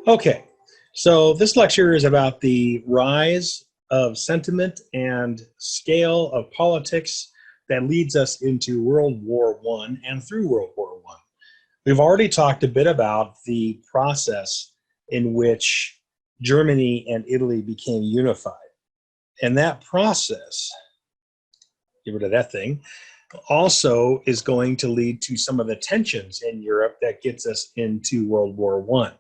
Okay, so this lecture is about the rise of sentiment and scale of politics that leads us into World War One and through World War One. We've already talked a bit about the process in which Germany and Italy became unified. And that process, get rid of that thing, also is going to lead to some of the tensions in Europe that gets us into World War One.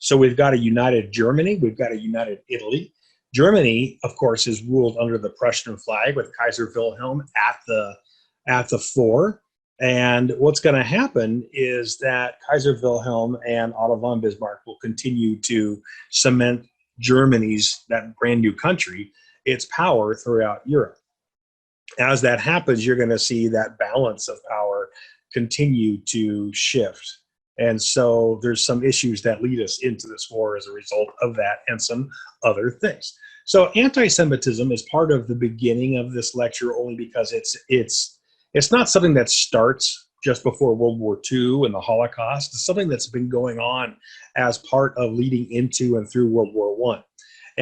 So we've got a united Germany, we've got a united Italy. Germany, of course, is ruled under the Prussian flag with Kaiser Wilhelm at the fore. And what's going to happen is that Kaiser Wilhelm and Otto von Bismarck will continue to cement Germany's, that brand new country, its power throughout Europe. As that happens, you're going to see that balance of power continue to shift. And so there's some issues that lead us into this war as a result of that and some other things. So anti-Semitism is part of the beginning of this lecture only because it's not something that starts just before World War II and the Holocaust. It's something that's been going on as part of leading into and through World War I.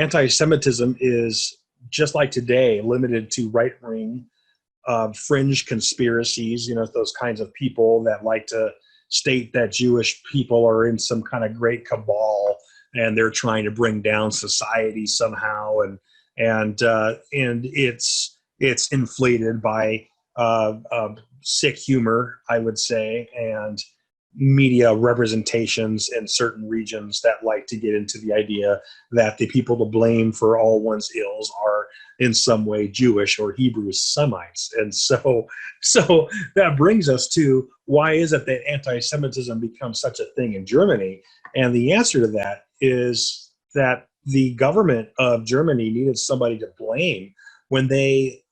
Anti-Semitism is, just like today, limited to right-wing fringe conspiracies, those kinds of people that like to state that Jewish people are in some kind of great cabal and they're trying to bring down society somehow, and it's inflated by sick humor, I would say, and media representations in certain regions that like to get into the idea that the people to blame for all one's ills are in some way Jewish or Hebrew Semites. And so that brings us to, why is it that anti-Semitism becomes such a thing in Germany? And the answer to that is that the government of Germany needed somebody to blame when they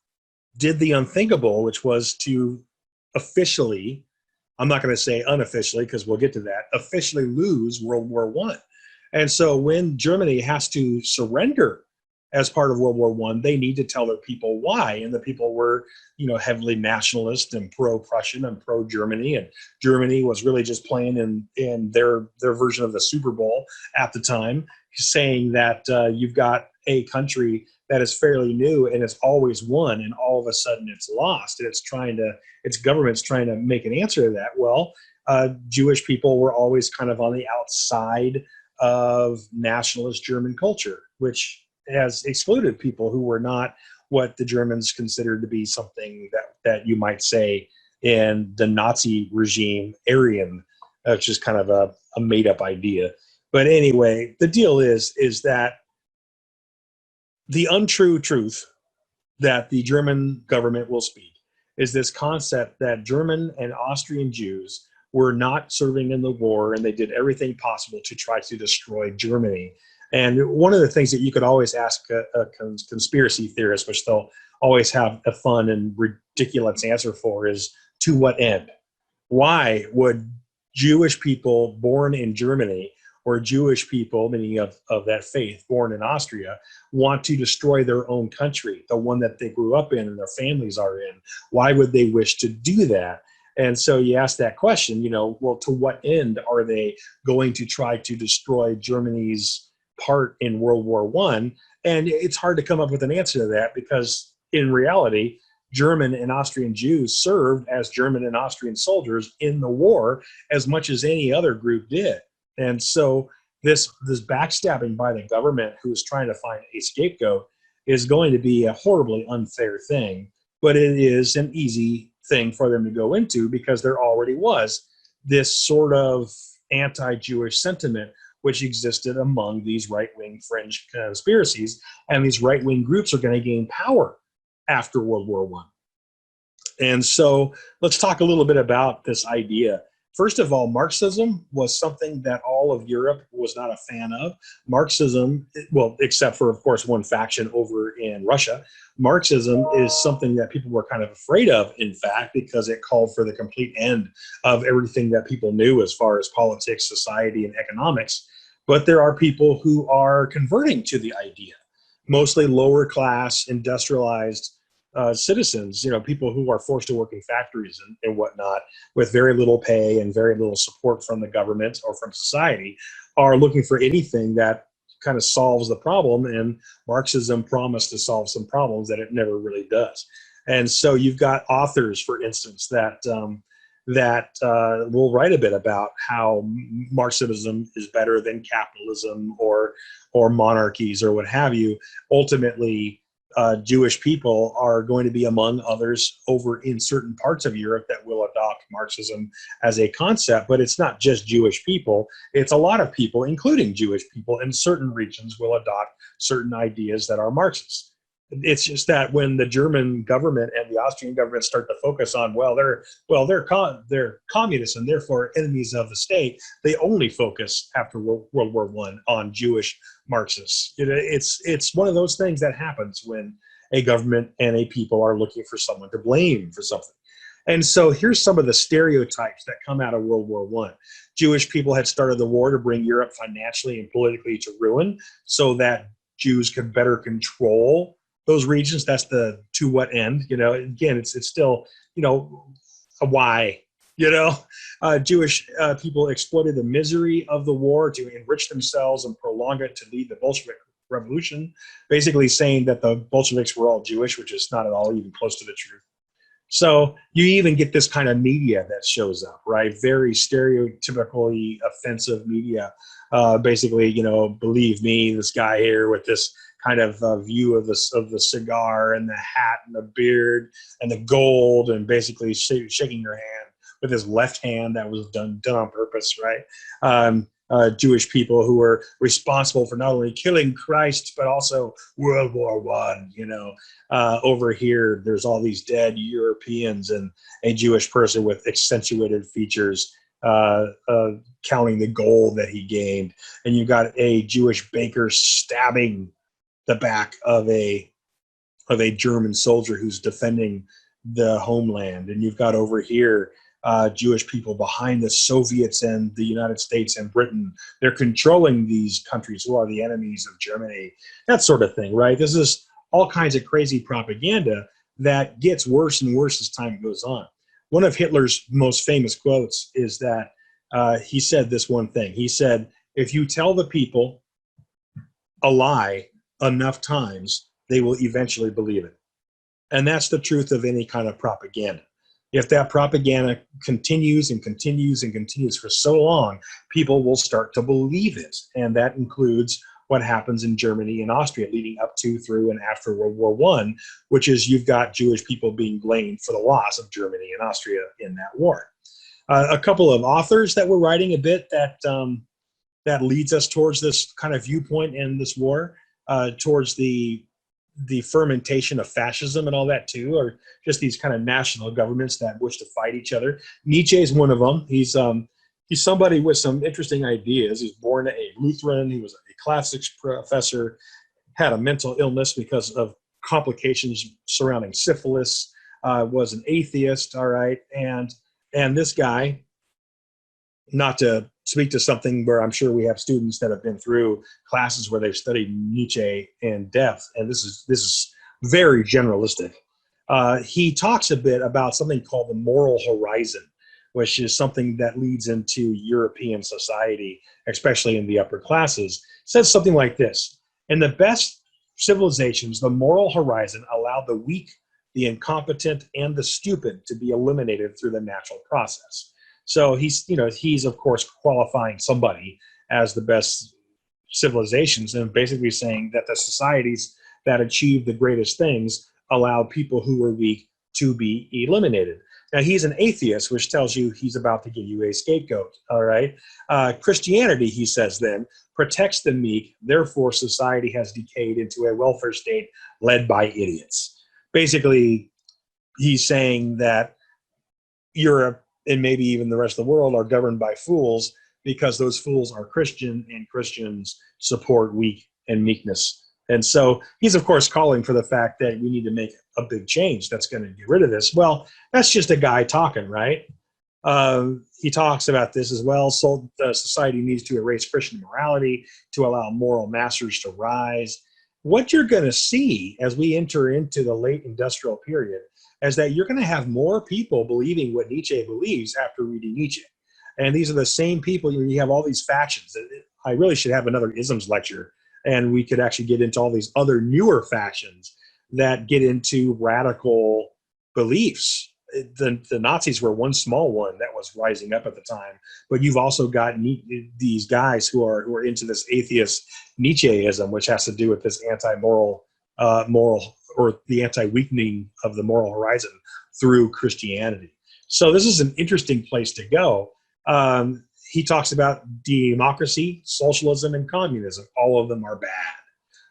did the unthinkable, which was to officially, I'm not going to say unofficially because we'll get to that, officially lose World War I. And so when Germany has to surrender as part of World War I, they need to tell their people why. And the people were, heavily nationalist and pro-Prussian and pro-Germany. And Germany was really just playing in their version of the Super Bowl at the time, saying that you've got a country that is fairly new and it's always won, and all of a sudden it's lost, and its government's trying to make an answer to that. Well, Jewish people were always kind of on the outside of nationalist German culture, which has excluded people who were not what the Germans considered to be something that you might say in the Nazi regime, Aryan, which is kind of a made up idea. But anyway, the deal is that the untrue truth that the German government will speak is this concept that German and Austrian Jews were not serving in the war, and they did everything possible to try to destroy Germany. And one of the things that you could always ask a conspiracy theorist, which they'll always have a fun and ridiculous answer for, is to what end? Why would Jewish people born in Germany, or Jewish people, meaning of that faith, born in Austria, want to destroy their own country, the one that they grew up in and their families are in? Why would they wish to do that? And so you ask that question, well, to what end are they going to try to destroy Germany's part in World War I? And it's hard to come up with an answer to that, because in reality, German and Austrian Jews served as German and Austrian soldiers in the war as much as any other group did. And so this backstabbing by the government, who is trying to find a scapegoat, is going to be a horribly unfair thing. But it is an easy thing for them to go into, because there already was this sort of anti-Jewish sentiment which existed among these right-wing fringe conspiracies. And these right-wing groups are going to gain power after World War I. And so let's talk a little bit about this idea. First of all, Marxism was something that all of Europe was not a fan of. Marxism, well, except for, of course, one faction over in Russia, Marxism is something that people were kind of afraid of, in fact, because it called for the complete end of everything that people knew as far as politics, society, and economics. But there are people who are converting to the idea, mostly lower class, industrialized citizens, people who are forced to work in factories and whatnot with very little pay and very little support from the government or from society, are looking for anything that kind of solves the problem. And Marxism promised to solve some problems that it never really does. And so you've got authors, for instance, that will write a bit about how Marxism is better than capitalism or monarchies or what have you. Ultimately, Jewish people are going to be among others over in certain parts of Europe that will adopt Marxism as a concept. But it's not just Jewish people. It's a lot of people, including Jewish people in certain regions, will adopt certain ideas that are Marxist. It's just that when the German government and the Austrian government start to focus on, they're communists and therefore enemies of the state, they only focus after World War One on Jewish Marxists. It's one of those things that happens when a government and a people are looking for someone to blame for something. And so here's some of the stereotypes that come out of World War One. Jewish people had started the war to bring Europe financially and politically to ruin so that Jews could better control those regions. That's the to what end. Again, it's still a why. Jewish people exploited the misery of the war to enrich themselves and prolong it to lead the Bolshevik Revolution, basically saying that the Bolsheviks were all Jewish, which is not at all even close to the truth. So you even get this kind of media that shows up, right? Very stereotypically offensive media. Basically, believe me, this guy here with this kind of view of the cigar and the hat and the beard and the gold, and basically shaking your hand with his left hand that was done on purpose, right? Jewish people who were responsible for not only killing Christ but also World War One. Over here, there's all these dead Europeans and a Jewish person with accentuated features counting the gold that he gained, and you've got a Jewish baker stabbing the back of a German soldier who's defending the homeland. And you've got over here Jewish people behind the Soviets and the United States and Britain. They're controlling these countries who are the enemies of Germany, that sort of thing, right? This is all kinds of crazy propaganda that gets worse and worse as time goes on. One of Hitler's most famous quotes is that he said this one thing. He said, if you tell the people a lie enough times, they will eventually believe it. And that's the truth of any kind of propaganda. If that propaganda continues and continues and continues for so long, people will start to believe it. And that includes what happens in Germany and Austria leading up to, through, and after World War One, which is you've got Jewish people being blamed for the loss of Germany and Austria in that war. A couple of authors that were writing a bit that leads us towards this kind of viewpoint in this war, towards the fermentation of fascism and all that too, or just these kind of national governments that wish to fight each other. Nietzsche is one of them. He's somebody with some interesting ideas. He was born a Lutheran. He was a classics professor, had a mental illness because of complications surrounding syphilis, was an atheist, all right, and this guy, not to speak to something where I'm sure we have students that have been through classes where they've studied Nietzsche in depth, and this is very generalistic. He talks a bit about something called the moral horizon, which is something that leads into European society, especially in the upper classes. It says something like this: in the best civilizations, the moral horizon allowed the weak, the incompetent, and the stupid to be eliminated through the natural process. So he's of course qualifying somebody as the best civilizations, and basically saying that the societies that achieved the greatest things allowed people who were weak to be eliminated. Now, he's an atheist, which tells you he's about to give you a scapegoat, all right? Christianity, he says then, protects the meek, therefore society has decayed into a welfare state led by idiots. Basically, he's saying that Europe and maybe even the rest of the world are governed by fools because those fools are Christian, and Christians support weak and meekness. And so he's, of course, calling for the fact that we need to make a big change that's going to get rid of this. Well, that's just a guy talking, right? He talks about this as well. So society needs to erase Christian morality to allow moral masters to rise. what you're going to see as we enter into the late industrial period is that you're going to have more people believing what Nietzsche believes after reading Nietzsche. And these are the same people. You have all these factions. I really should have another isms lecture, and we could actually get into all these other newer factions that get into radical beliefs. The Nazis were one small one that was rising up at the time, but you've also got these guys who are into this atheist Nietzscheism, which has to do with this anti-moral, moral, or the anti-weakening of the moral horizon through Christianity. So this is an interesting place to go. He talks about democracy, socialism, and communism. All of them are bad,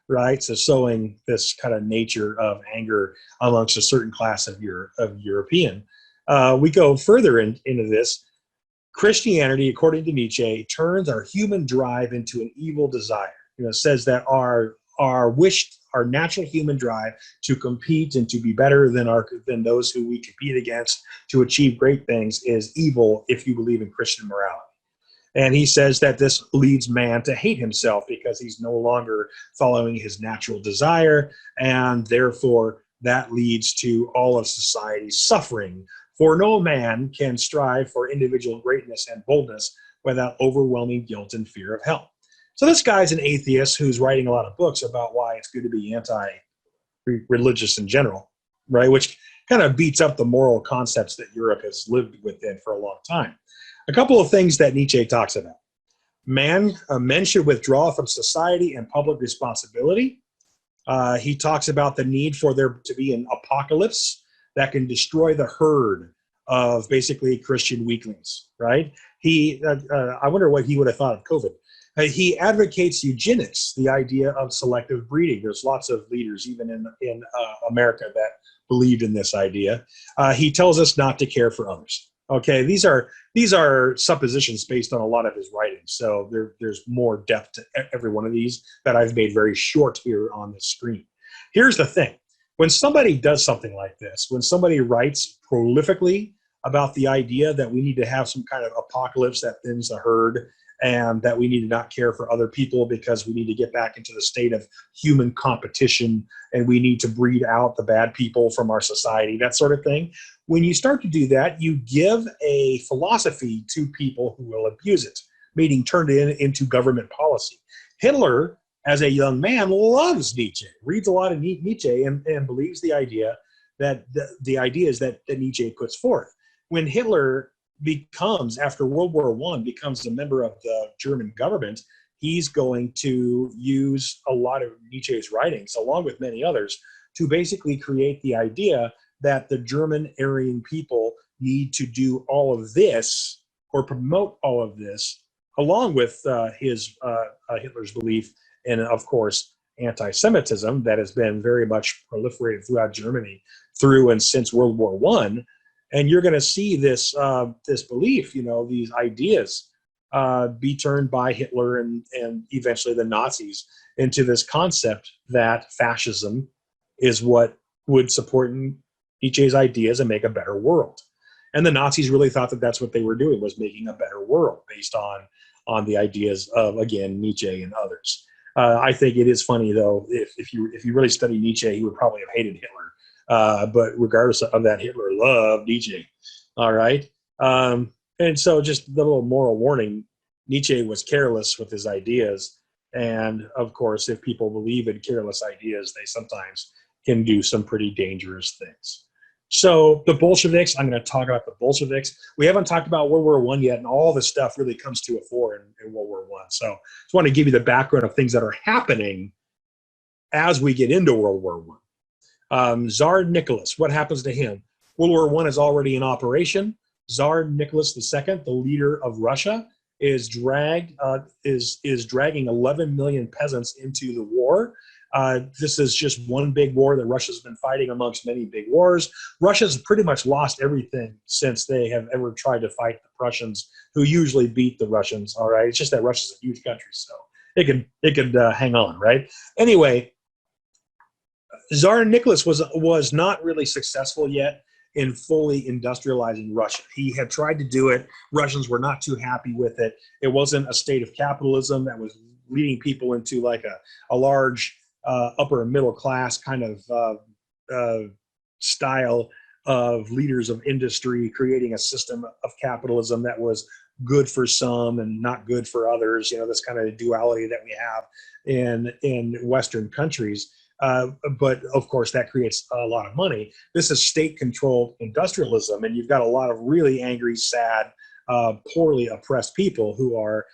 right? So sowing this kind of nature of anger amongst a certain class of European. We go further into this. Christianity, according to Nietzsche, turns our human drive into an evil desire. Says that our natural human drive to compete and to be better than those who we compete against to achieve great things is evil if you believe in Christian morality. And he says that this leads man to hate himself because he's no longer following his natural desire, and therefore that leads to all of society's suffering. For no man can strive for individual greatness and boldness without overwhelming guilt and fear of hell. So this guy's an atheist who's writing a lot of books about why it's good to be anti-religious in general, right? Which kind of beats up the moral concepts that Europe has lived within for a long time. A couple of things that Nietzsche talks about. Men should withdraw from society and public responsibility. He talks about the need for there to be an apocalypse that can destroy the herd of basically Christian weaklings, right? I wonder what he would have thought of COVID. He advocates eugenics, the idea of selective breeding. There's lots of leaders, even in America, that believed in this idea. He tells us not to care for others. Okay, these are suppositions based on a lot of his writings. So there's more depth to every one of these that I've made very short here on the screen. Here's the thing. When somebody does something like this, when somebody writes prolifically about the idea that we need to have some kind of apocalypse that thins the herd, and that we need to not care for other people because we need to get back into the state of human competition, and we need to breed out the bad people from our society, that sort of thing. When you start to do that, you give a philosophy to people who will abuse it, meaning turn it into government policy. Hitler, as a young man, loves Nietzsche, reads a lot of Nietzsche, and believes the idea that the ideas that Nietzsche puts forth. When Hitler becomes, after World War I, becomes a member of the German government, he's going to use a lot of Nietzsche's writings, along with many others, to basically create the idea that the German Aryan people need to do all of this or promote all of this, along with Hitler's belief in, of course, anti-Semitism that has been very much proliferated throughout Germany through and since World War I. And you're going to see this belief, these ideas be turned by Hitler and eventually the Nazis into this concept that fascism is what would support Nietzsche's ideas and make a better world. And the Nazis really thought that that's what they were doing, was making a better world based on the ideas of, again, Nietzsche and others. I think it is funny, though, if you really study Nietzsche, he would probably have hated Hitler. But regardless of that, Hitler loved Nietzsche. All right. And so just the little moral warning, Nietzsche was careless with his ideas. And of course, if people believe in careless ideas, they sometimes can do some pretty dangerous things. So the Bolsheviks, I'm going to talk about the Bolsheviks. We haven't talked about World War I yet, and all this stuff really comes to a fore in World War I. So I just want to give you the background of things that are happening as we get into World War I. Tsar Nicholas, what happens to him? World War I is already in operation. Tsar Nicholas II, the leader of Russia, is dragging 11 million peasants into the war. This is just one big war that Russia's been fighting amongst many big wars. Russia's pretty much lost everything since they have ever tried to fight the Prussians, who usually beat the Russians. All right, it's just that Russia's a huge country, so it could hang on, right? Anyway, Tsar Nicholas was not really successful yet in fully industrializing Russia. He had tried to do it. Russians were not too happy with it. It wasn't a state of capitalism that was leading people into like a large upper middle class kind of style of leaders of industry creating a system of capitalism that was good for some and not good for others. This kind of duality that we have in Western countries. But of course, that creates a lot of money. This is state-controlled industrialism, and you've got a lot of really angry, sad, poorly oppressed people who are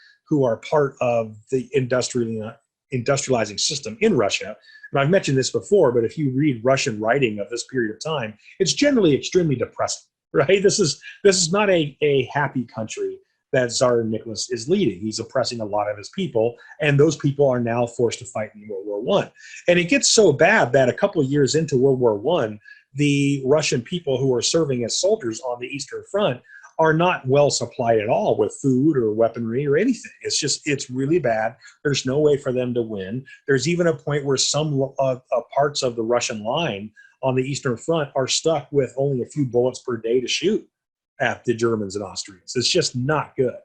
part of the industrializing system in Russia. And I've mentioned this before, but if you read Russian writing of this period of time, it's generally extremely depressing, right? This is not a happy country that Tsar Nicholas is leading. He's oppressing a lot of his people, and those people are now forced to fight in World War I. And it gets so bad that a couple of years into World War I, the Russian people who are serving as soldiers on the Eastern Front are not well supplied at all with food or weaponry or anything. It's really bad. There's no way for them to win. There's even a point where some parts of the Russian line on the Eastern Front are stuck with only a few bullets per day to shoot at the Germans and Austrians. It's just not good.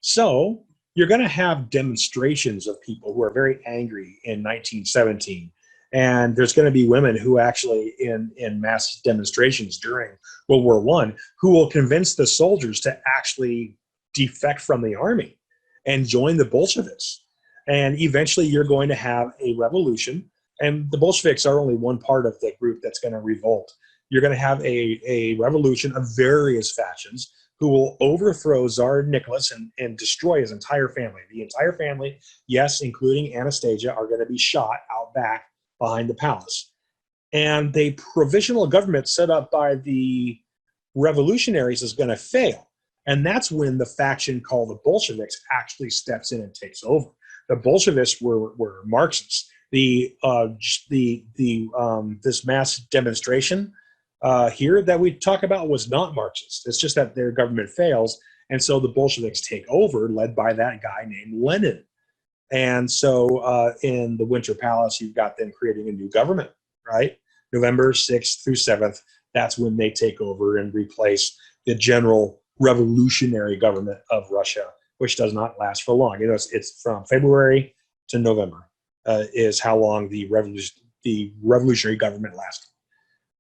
So you're going to have demonstrations of people who are very angry in 1917. And there's going to be women who actually in mass demonstrations during World War I who will convince the soldiers to actually defect from the army and join the Bolsheviks. And eventually you're going to have a revolution. And the Bolsheviks are only one part of the group that's going to revolt. You're going to have a revolution of various factions who will overthrow Tsar Nicholas and destroy his entire family. The entire family, yes, including Anastasia, are going to be shot out back behind the palace. And the provisional government set up by the revolutionaries is going to fail. And that's when the faction called the Bolsheviks actually steps in and takes over. The Bolsheviks were Marxists. This mass demonstration here that we talk about was not Marxist. It's just that their government fails, and so the Bolsheviks take over, led by that guy named Lenin. And so in the Winter Palace, you've got them creating a new government, right? November 6th through 7th, that's when they take over and replace the general revolutionary government of Russia, which does not last for long. It's from February to November is how long the revolutionary government lasted.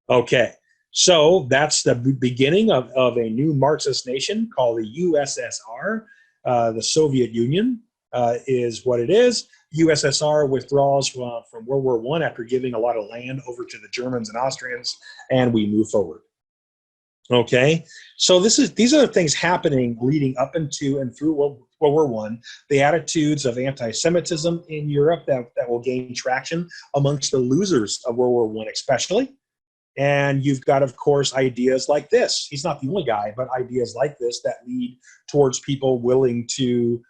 Okay, so that's the beginning of a new Marxist nation called the USSR, the Soviet Union. Is what it is. USSR withdraws from World War I after giving a lot of land over to the Germans and Austrians, and we move forward. Okay, so these are the things happening leading up into and through World War I. The attitudes of anti-Semitism in Europe that will gain traction amongst the losers of World War I, especially. And you've got, of course, ideas like this. He's not the only guy, but ideas like this that lead towards people willing to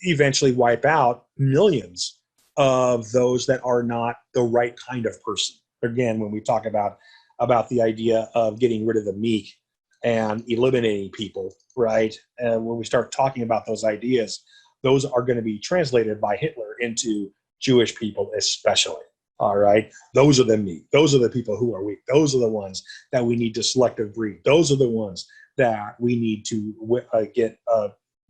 eventually wipe out millions of those that are not the right kind of person. Again, when we talk about the idea of getting rid of the meek and eliminating people, right? And when we start talking about those ideas, those are going to be translated by Hitler into Jewish people especially. All right. Those are the meek. Those are the people who are weak. Those are the ones that we need to selective breed. Those are the ones that we need to get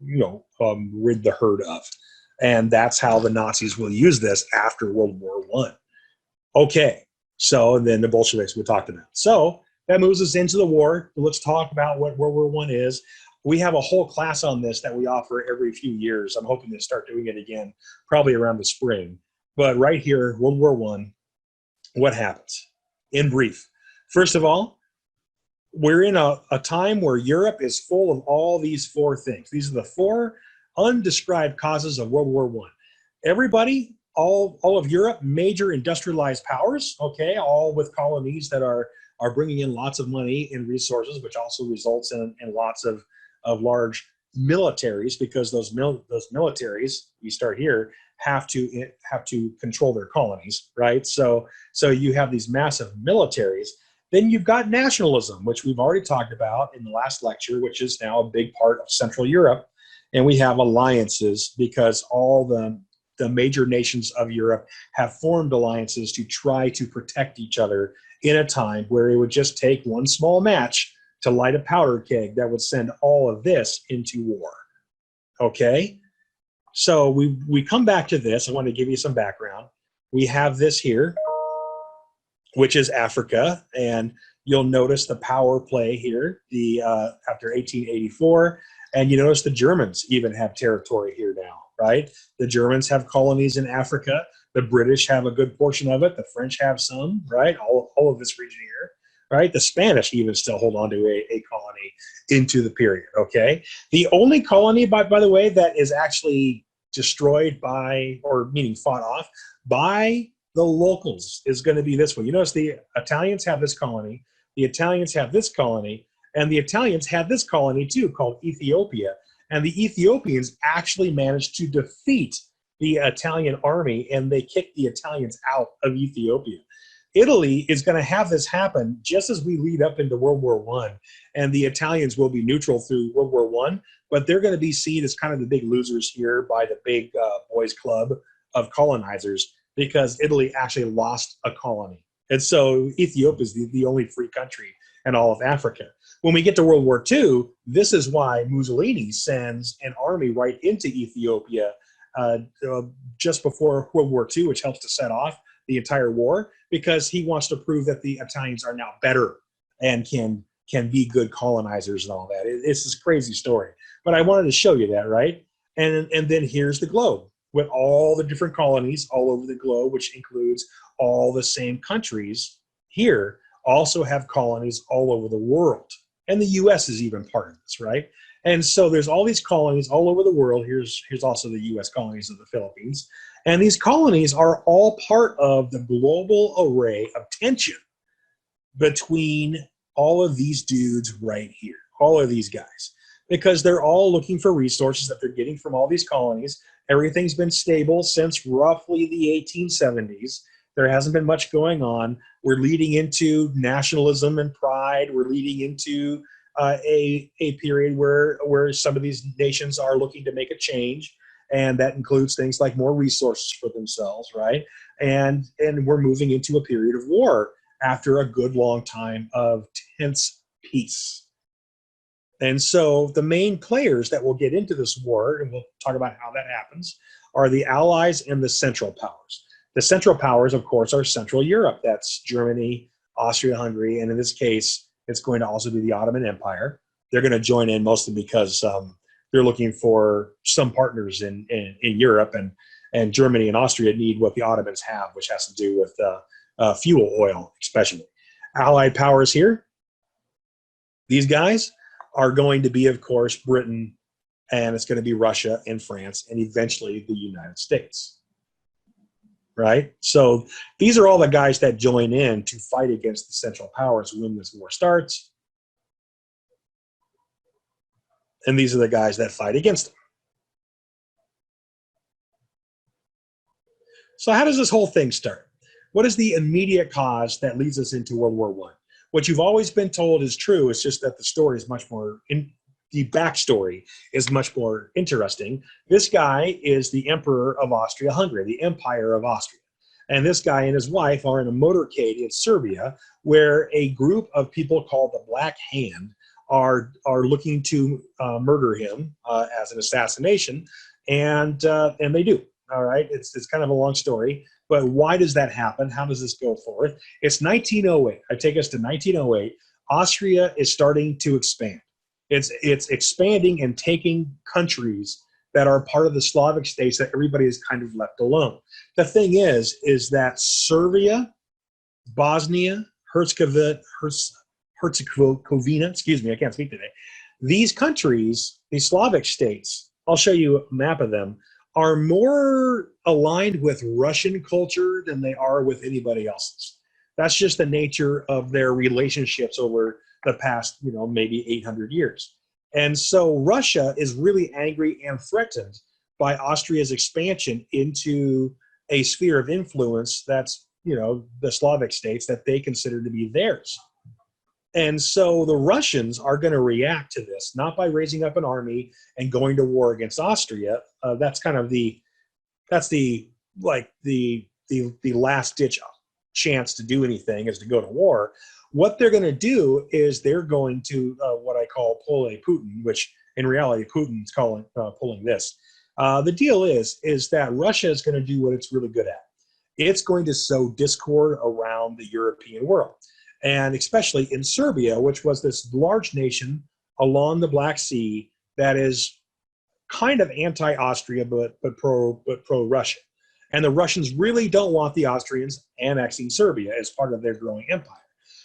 rid the herd of. And that's how the Nazis will use this after World War I. Okay, so then the Bolsheviks we talked about. So that moves us into the war. Let's talk about what World War I is. We have a whole class on this that we offer every few years. I'm hoping to start doing it again, probably around the spring. But right here, World War I, what happens? In brief, first of all, we're in a time where Europe is full of all these four things. These are the four undescribed causes of World War I. Everybody, all of Europe, major industrialized powers, okay, all with colonies that are bringing in lots of money and resources, which also results in lots of large militaries, because those militaries, we start here, have to control their colonies, right? So you have these massive militaries. Then you've got nationalism, which we've already talked about in the last lecture, which is now a big part of Central Europe. And we have alliances because all the major nations of Europe have formed alliances to try to protect each other in a time where it would just take one small match to light a powder keg that would send all of this into war. Okay? So we come back to this. I want to give you some background. We have this here, which is Africa, and you'll notice the power play here. The after 1884, and you notice the Germans even have territory here now, right? The Germans have colonies in Africa. The British have a good portion of it. The French have some, right? All of this region here, right? The Spanish even still hold on to a colony into the period, okay? The only colony, by the way, that is actually destroyed by, or meaning fought off by the locals is going to be this one. You notice the Italians have this colony, the Italians have this colony, and the Italians have this colony too called Ethiopia. And the Ethiopians actually managed to defeat the Italian army, and they kicked the Italians out of Ethiopia. Italy is going to have this happen just as we lead up into World War I, and the Italians will be neutral through World War I, but they're going to be seen as kind of the big losers here by the big boys club of colonizers, because Italy actually lost a colony. And so Ethiopia is the only free country in all of Africa. When we get to World War II, this is why Mussolini sends an army right into Ethiopia just before World War II, which helps to set off the entire war, because he wants to prove that the Italians are now better and can be good colonizers and all that. It's this crazy story. But I wanted to show you that, right? And then here's the globe with all the different colonies all over the globe, which includes all the same countries here, also have colonies all over the world. And the U.S. is even part of this, right? And so there's all these colonies all over the world. Here's also the U.S. colonies of the Philippines. And these colonies are all part of the global array of tension between all of these dudes right here, all of these guys, because they're all looking for resources that they're getting from all these colonies. Everything's been stable since roughly the 1870s. There hasn't been much going on. We're leading into nationalism and pride. We're leading into a period where some of these nations are looking to make a change, and that includes things like more resources for themselves, right? And we're moving into a period of war after a good long time of tense peace. And so the main players that will get into this war, and we'll talk about how that happens, are the Allies and the Central Powers. The Central Powers, of course, are Central Europe. That's Germany, Austria-Hungary, and in this case, it's going to also be the Ottoman Empire. They're going to join in mostly because they're looking for some partners in Europe, and Germany and Austria need what the Ottomans have, which has to do with fuel oil, especially. Allied powers here, these guys are going to be, of course, Britain, and it's going to be Russia and France, and eventually the United States. Right? So these are all the guys that join in to fight against the Central Powers when this war starts. And these are the guys that fight against them. So how does this whole thing start? What is the immediate cause that leads us into World War I? What you've always been told is true. It's just that the story is much more, the backstory is much more interesting. This guy is the Emperor of Austria-Hungary, the Empire of Austria. And this guy and his wife are in a motorcade in Serbia, where a group of people called the Black Hand are looking to murder him as an assassination, and they do. All right, it's kind of a long story, but why does that happen? How does this go forth? It's 1908. I take us to 1908. Austria is starting to expand. It's expanding and taking countries that are part of the Slavic states that everybody is kind of left alone. The thing is that Serbia, Bosnia, Herzegovina, excuse me, I can't speak today. These countries, these Slavic states, I'll show you a map of them, are more aligned with Russian culture than they are with anybody else's. That's just the nature of their relationships over the past, maybe 800 years. And so Russia is really angry and threatened by Austria's expansion into a sphere of influence that's, the Slavic states that they consider to be theirs. And so the Russians are going to react to this, not by raising up an army and going to war against Austria. That's kind of the last ditch chance to do anything, is to go to war. What they're going to do is they're going to what I call pull a Putin, which in reality Putin's pulling this. The deal is that Russia is going to do what it's really good at. it's going to sow discord around the European world. And especially in Serbia, which was this large nation along the Black Sea that is kind of anti-Austria, but pro-Russian. And the Russians really don't want the Austrians annexing Serbia as part of their growing empire.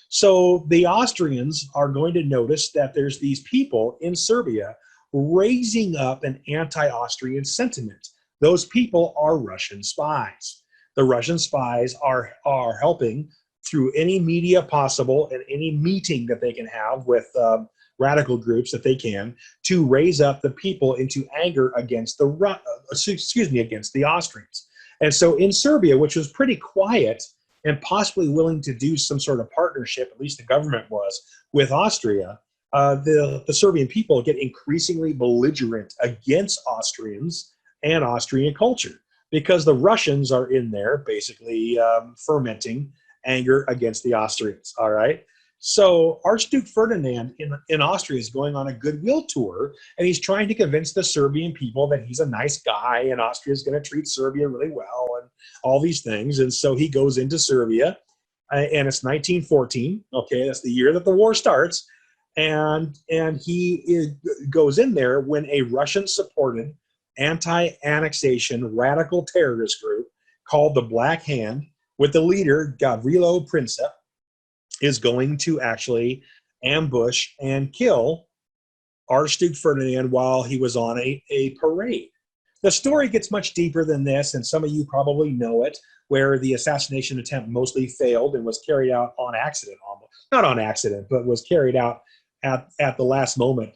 So the Austrians are going to notice that there's these people in Serbia raising up an anti-Austrian sentiment. Those people are Russian spies. The Russian spies are helping through any media possible and any meeting that they can have with radical groups that they can to raise up the people into anger against against the Austrians. And so in Serbia, which was pretty quiet and possibly willing to do some sort of partnership, at least the government was, with Austria, the Serbian people get increasingly belligerent against Austrians and Austrian culture because the Russians are in there basically fermenting anger against the Austrians, all right? So Archduke Ferdinand in Austria is going on a goodwill tour, and he's trying to convince the Serbian people that he's a nice guy and Austria is going to treat Serbia really well and all these things. And so he goes into Serbia, and it's 1914. Okay, that's the year that the war starts, and he goes in there when a Russian-supported anti-annexation radical terrorist group called the Black Hand, with the leader Gavrilo Princip, is going to actually ambush and kill Archduke Ferdinand while he was on a parade. The story gets much deeper than this, and some of you probably know it, where the assassination attempt mostly failed and was carried out on accident, almost. Not on accident, but was carried out at the last moment,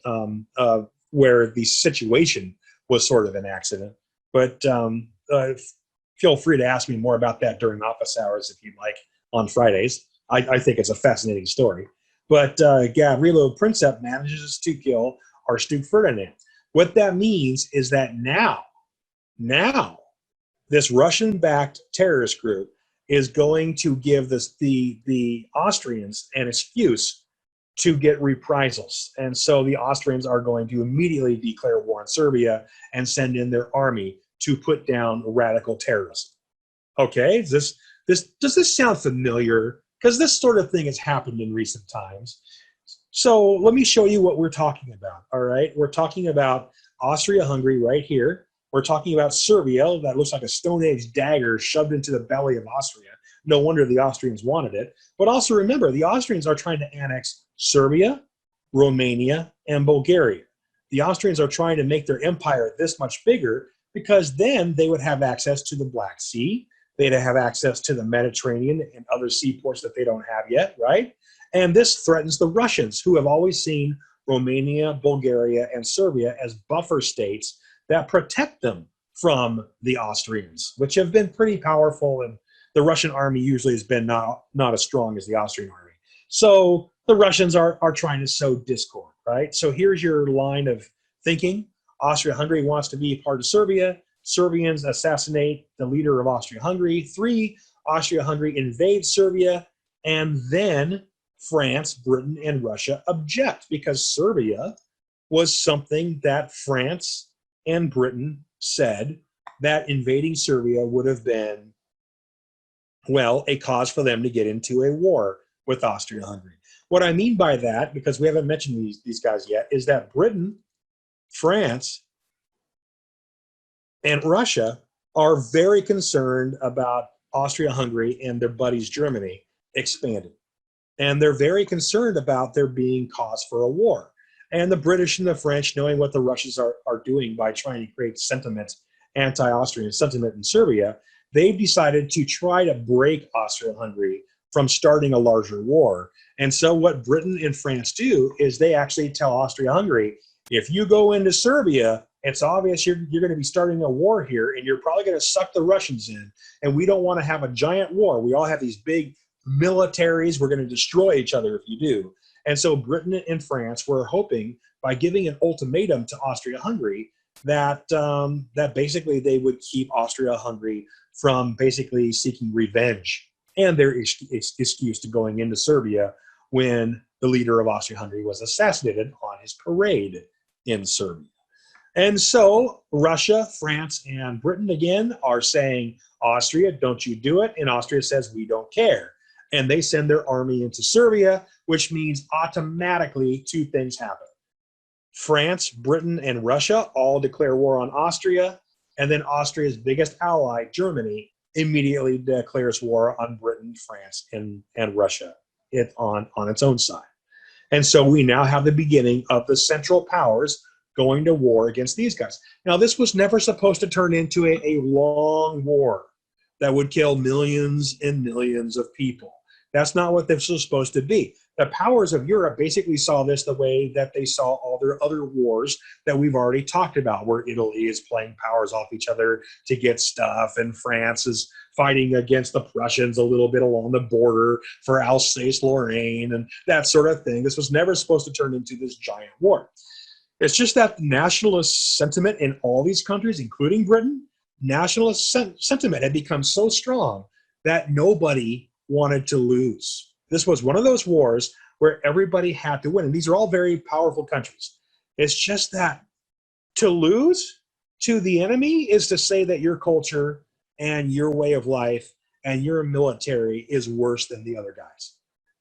where the situation was sort of an accident. But feel free to ask me more about that during office hours if you'd like on Fridays. I think it's a fascinating story. But Gavrilo Princip manages to kill Archduke Ferdinand. What that means is that now, this Russian-backed terrorist group is going to give the Austrians an excuse to get reprisals. And so the Austrians are going to immediately declare war on Serbia and send in their army to put down radical terrorism. Okay, does this sound familiar? Because this sort of thing has happened in recent times. So let me show you what we're talking about, all right? We're talking about Austria-Hungary right here. We're talking about Serbia, that looks like a Stone Age dagger shoved into the belly of Austria. No wonder the Austrians wanted it. But also remember, the Austrians are trying to annex Serbia, Romania, and Bulgaria. The Austrians are trying to make their empire this much bigger because then they would have access to the Black Sea. They'd have access to the Mediterranean and other seaports that they don't have yet, right? And this threatens the Russians, who have always seen Romania, Bulgaria, and Serbia as buffer states that protect them from the Austrians, which have been pretty powerful, and the Russian army usually has been not as strong as the Austrian army. So the Russians are trying to sow discord, right? So here's your line of thinking. Austria-Hungary wants to be a part of Serbia. Serbians assassinate the leader of Austria-Hungary. 3, Austria-Hungary invades Serbia. And then France, Britain, and Russia object because Serbia was something that France and Britain said that invading Serbia would have been, well, a cause for them to get into a war with Austria-Hungary. What I mean by that, because we haven't mentioned these guys yet, is that Britain, France, and Russia are very concerned about Austria-Hungary and their buddies Germany expanding. And they're very concerned about there being cause for a war. And the British and the French, knowing what the Russians are doing by trying to create sentiment, anti-Austrian sentiment in Serbia, they've decided to try to break Austria-Hungary from starting a larger war. And so what Britain and France do is they actually tell Austria-Hungary, if you go into Serbia, it's obvious you're going to be starting a war here, and you're probably going to suck the Russians in. And we don't want to have a giant war. We all have these big militaries. We're going to destroy each other if you do. And so Britain and France were hoping, by giving an ultimatum to Austria-Hungary, that basically they would keep Austria-Hungary from basically seeking revenge and their excuse to going into Serbia when the leader of Austria-Hungary was assassinated on his parade in Serbia. And so Russia, France, and Britain again are saying, Austria, don't you do it. And Austria says, we don't care. And they send their army into Serbia, which means automatically two things happen. France, Britain, and Russia all declare war on Austria. And then Austria's biggest ally, Germany, immediately declares war on Britain, France, and Russia on its own side. And so we now have the beginning of the Central Powers going to war against these guys. Now, this was never supposed to turn into a long war that would kill millions and millions of people. That's not what this was supposed to be. The powers of Europe basically saw this the way that they saw all their other wars that we've already talked about, where Italy is playing powers off each other to get stuff, and France is fighting against the Prussians a little bit along the border for Alsace-Lorraine and that sort of thing. This was never supposed to turn into this giant war. It's just that nationalist sentiment in all these countries, including Britain, nationalist sentiment had become so strong that nobody wanted to lose. This was one of those wars where everybody had to win. And these are all very powerful countries. It's just that to lose to the enemy is to say that your culture and your way of life and your military is worse than the other guys.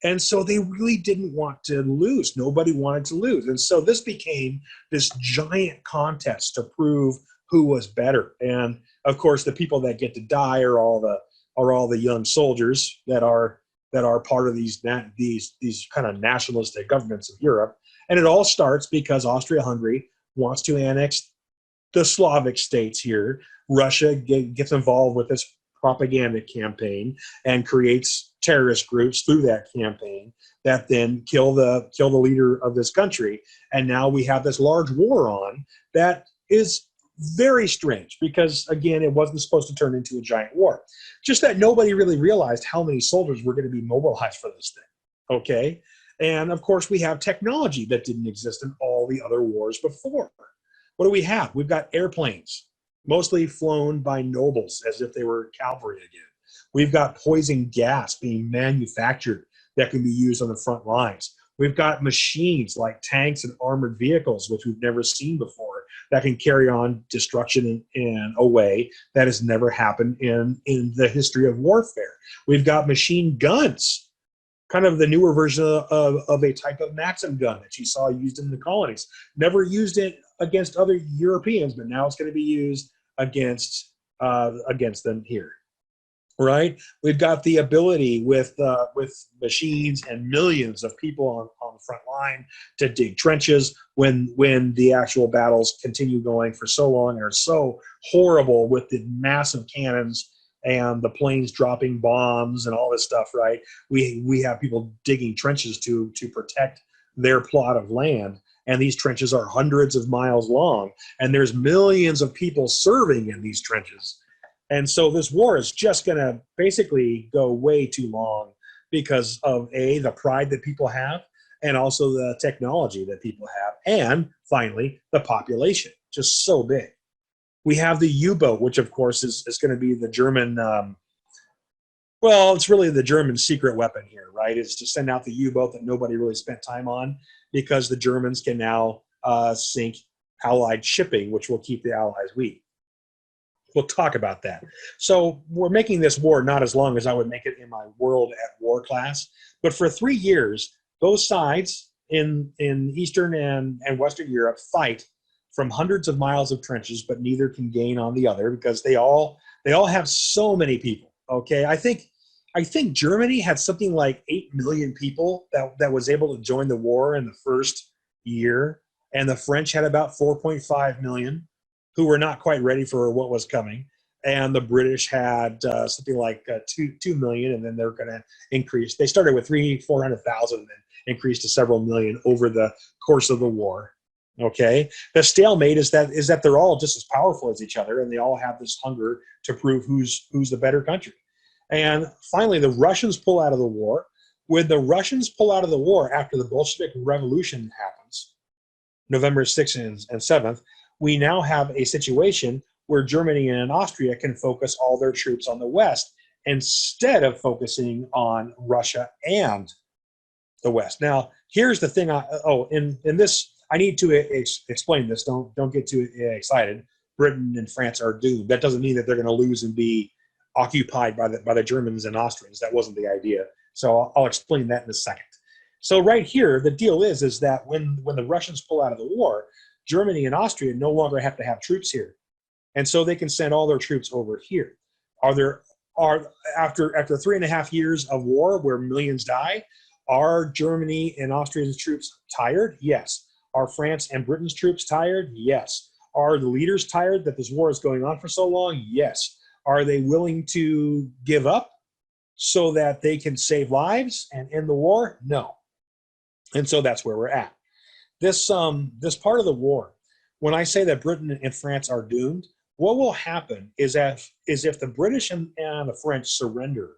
And so they really didn't want to lose. Nobody wanted to lose. And so this became this giant contest to prove who was better. And of course, the people that get to die are all the young soldiers that are part of these kind of nationalistic governments of Europe. And it all starts because Austria-Hungary wants to annex the Slavic states here. Russia gets involved with this propaganda campaign and creates terrorist groups through that campaign that then kill the leader of this country. And now we have this large war on that is very strange because, again, it wasn't supposed to turn into a giant war. Just that nobody really realized how many soldiers were going to be mobilized for this thing, okay? And, of course, we have technology that didn't exist in all the other wars before. What do we have? We've got airplanes, mostly flown by nobles as if they were cavalry again. We've got poison gas being manufactured that can be used on the front lines. We've got machines like tanks and armored vehicles, which we've never seen before, that can carry on destruction in a way that has never happened in the history of warfare. We've got machine guns, kind of the newer version of a type of Maxim gun that you saw used in the colonies. Never used it against other Europeans, but now it's going to be used against them here. Right? We've got the ability with machines and millions of people on the front line to dig trenches when the actual battles continue going for so long and are so horrible with the massive cannons and the planes dropping bombs and all this stuff, right? We have people digging trenches to protect their plot of land. And these trenches are hundreds of miles long. And there's millions of people serving in these trenches. And so this war is just going to basically go way too long because of, the pride that people have, and also the technology that people have, and finally, the population, just so big. We have the U-boat, which, of course, is going to be the German, it's really the German secret weapon here, right? It's to send out the U-boat that nobody really spent time on because the Germans can now sink Allied shipping, which will keep the Allies weak. We'll talk about that. So we're making this war not as long as I would make it in my World at War class, but for 3 years, both sides in Eastern and Western Europe fight from hundreds of miles of trenches, but neither can gain on the other because they all have so many people. Okay, I think Germany had something like 8 million people that was able to join the war in the first year, and the French had about 4.5 million. Who were not quite ready for what was coming. And the British had something like 2 million, and then they're going to increase. They started with 400,000 and then increased to several million over the course of the war. Okay? The stalemate is that they're all just as powerful as each other, and they all have this hunger to prove who's the better country. And finally, the Russians pull out of the war. When the Russians pull out of the war after the Bolshevik Revolution happens, November 6th and 7th, we now have a situation where Germany and Austria can focus all their troops on the West instead of focusing on Russia and the West. Now, here's the thing. In this I need to explain this. Don't get too excited. Britain and France are doomed. That doesn't mean that they're going to lose and be occupied by the Germans and Austrians. That wasn't the idea. So I'll explain that in a second. So right here, the deal is that when the Russians pull out of the war, Germany and Austria no longer have to have troops here, and so they can send all their troops over here. After 3.5 years of war where millions die, are Germany and Austria's troops tired? Yes. Are France and Britain's troops tired? Yes. Are the leaders tired that this war is going on for so long? Yes. Are they willing to give up so that they can save lives and end the war? No. And so that's where we're at. This part of the war, when I say that Britain and France are doomed, what will happen is if the British and the French surrender,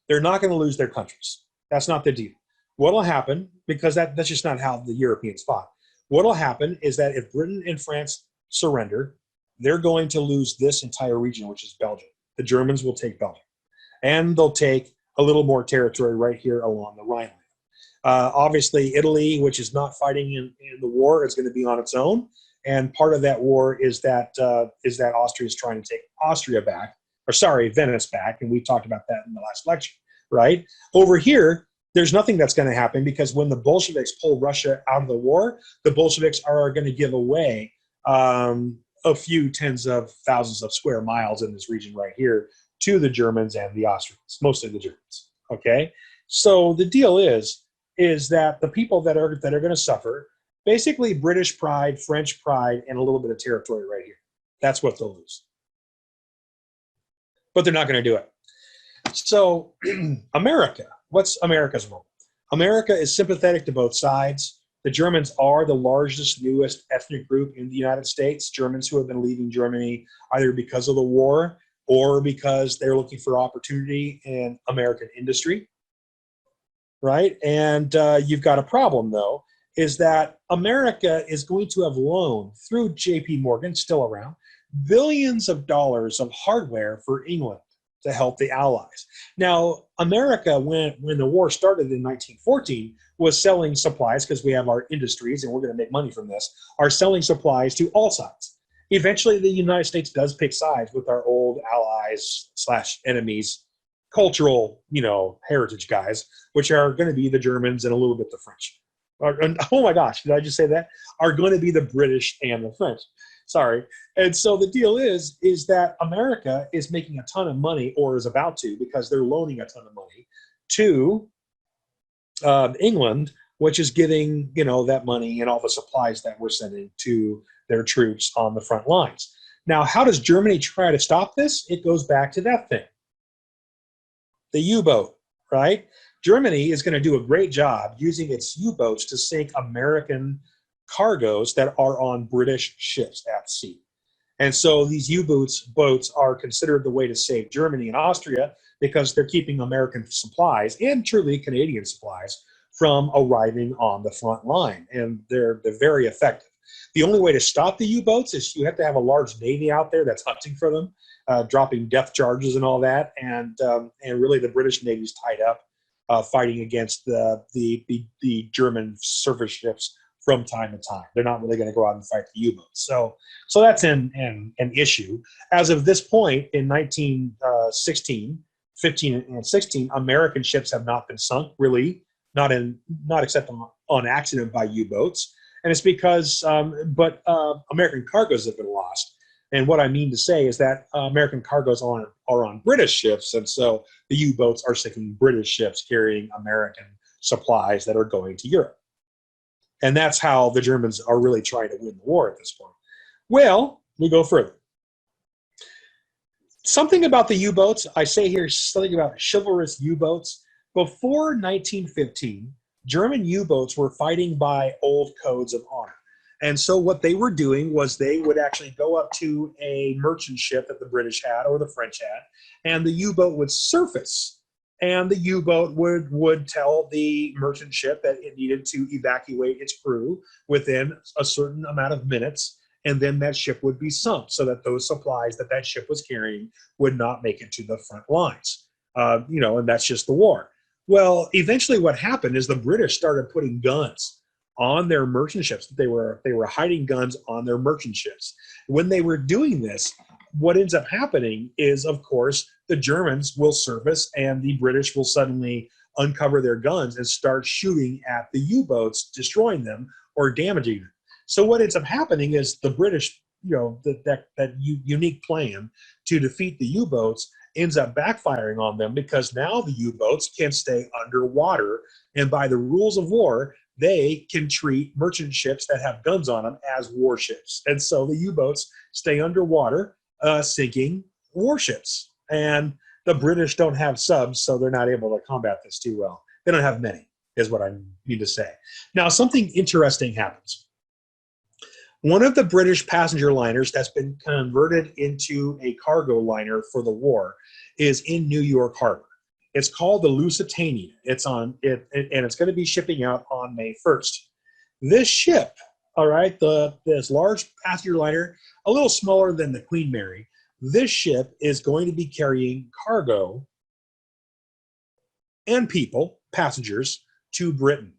they're not going to lose their countries. That's not the deal. What will happen, because that's just not how the Europeans fought. What will happen is that if Britain and France surrender, they're going to lose this entire region, which is Belgium. The Germans will take Belgium. And they'll take a little more territory right here along the Rhineland. Obviously, Italy, which is not fighting in the war, is going to be on its own. And part of that war is that Austria is trying to take Venice back, and we talked about that in the last lecture, right? Over here, there's nothing that's going to happen because when the Bolsheviks pull Russia out of the war, the Bolsheviks are going to give away a few tens of thousands of square miles in this region right here to the Germans and the Austrians, mostly the Germans. Okay, so the deal is that the people that are going to suffer, basically British pride, French pride, and a little bit of territory right here. That's what they'll lose. But they're not going to do it. So America, what's America's role? America is sympathetic to both sides. The Germans are the largest, newest ethnic group in the United States. Germans who have been leaving Germany either because of the war or because they're looking for opportunity in American industry, right? And you've got a problem, though, is that America is going to have loaned, through J.P. Morgan, still around, billions of dollars of hardware for England to help the Allies. Now, America, when the war started in 1914, was selling supplies, because we have our industries and we're going to make money from this, are selling supplies to all sides. Eventually, the United States does pick sides with our old allies / enemies, cultural, heritage guys, which are going to be the Germans and a little bit the French. Oh my gosh, did I just say that? Are going to be the British and the French. Sorry. And so the deal is that America is making a ton of money, or is about to, because they're loaning a ton of money to England, which is giving, that money and all the supplies that we're sending to their troops on the front lines. Now, how does Germany try to stop this? It goes back to that thing, the U-boat, right? Germany is going to do a great job using its U-boats to sink American cargoes that are on British ships at sea. And so these U-boats are considered the way to save Germany and Austria, because they're keeping American supplies, and truly Canadian supplies, from arriving on the front line. And they're very effective. The only way to stop the U-boats is you have to have a large Navy out there that's hunting for them, dropping depth charges and all that. And really the British Navy's tied up fighting against the German surface ships from time to time. They're not really going to go out and fight the U-boats. So that's an issue. As of this point in 1916, 15 and 16, American ships have not been sunk, really, not except on accident by U-boats. And it's because, American cargoes have been lost. And what I mean to say is that American cargoes are on British ships, and so the U-boats are sinking British ships carrying American supplies that are going to Europe. And that's how the Germans are really trying to win the war at this point. Well, we go further. Something about the U-boats, I say here something about chivalrous U-boats. Before 1915, German U-boats were fighting by old codes of honor. And so what they were doing was they would actually go up to a merchant ship that the British had or the French had, and the U-boat would surface. And the U-boat would tell the merchant ship that it needed to evacuate its crew within a certain amount of minutes, and then that ship would be sunk so that those supplies that ship was carrying would not make it to the front lines. And that's just the war. Well, eventually what happened is the British started putting guns on their merchant ships. They were hiding guns on their merchant ships. When they were doing this, what ends up happening is, of course, the Germans will surface and the British will suddenly uncover their guns and start shooting at the U-boats, destroying them or damaging them. So what ends up happening is the British, that unique plan to defeat the U-boats ends up backfiring on them, because now the U-boats can stay underwater, and by the rules of war, they can treat merchant ships that have guns on them as warships. And so the U-boats stay underwater, sinking warships. And the British don't have subs, so they're not able to combat this too well. They don't have many, is what I mean to say. Now, something interesting happens. One of the British passenger liners that's been converted into a cargo liner for the war is in New York Harbor. It's called the Lusitania. It's on it, and it's going to be shipping out on May 1st. This ship, all right, this large passenger liner, a little smaller than the Queen Mary. This ship is going to be carrying cargo and people, passengers, to Britain.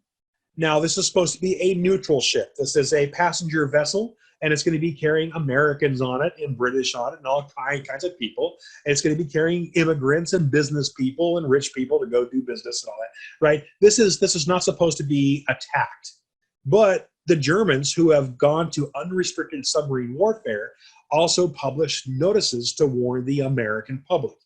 Now, this is supposed to be a neutral ship. This is a passenger vessel, and it's going to be carrying Americans on it and British on it and all kinds of people. And it's going to be carrying immigrants and business people and rich people to go do business and all that, right? This is not supposed to be attacked. But the Germans, who have gone to unrestricted submarine warfare, also published notices to warn the American public.